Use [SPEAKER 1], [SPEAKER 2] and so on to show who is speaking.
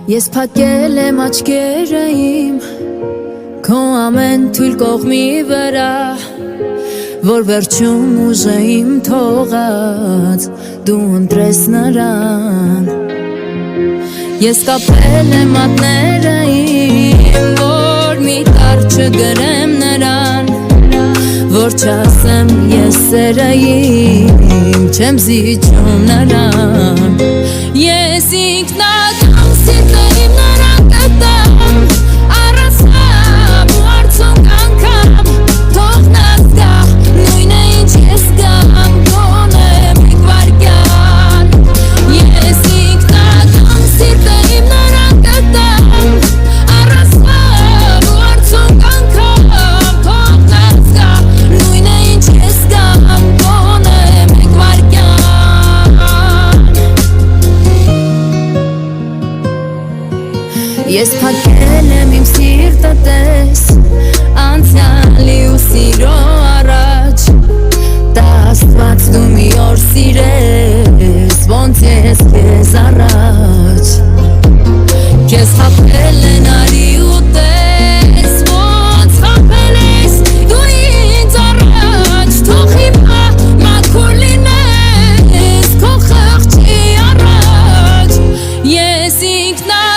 [SPEAKER 1] Ես փակել եմ աչքերը իմ Քո ամեն թույլ կողմի վրա Որ վերջում ուժեիմ թողած Դու ընտրես նրան Ես կապել եմ մատները իմ Որ մի տար չգրեմ նրան Որ չասեմ ես սերը իմ Չեմ զիջում նրան Ես ինքնական սիրտը իմ նրան կտամ Առասավ ու արցունք անգամ Թող նա զգա նույն է ինչ ես գամ Գոնե մեկ վարկյան Ես ինքնական սիրտը իմ նրան կտամ Առասավ ու արցունք անգամ Թող նա զգա նույն է ինչ ես գամ Գոնե մեկ վարկյան Ես փակել եմ իմ սիրտը տես Անցյալի ու սիրո առաջ Դա Աստված դու մի օր սիրես Ոնց ես քեզ առաջ Քեզ խաբել են արի ու տես Ոնց խաբել ես դու ինձ առաջ Թող հիմա մաքուր լինես Քո խղճի առաջ Ես ինքնա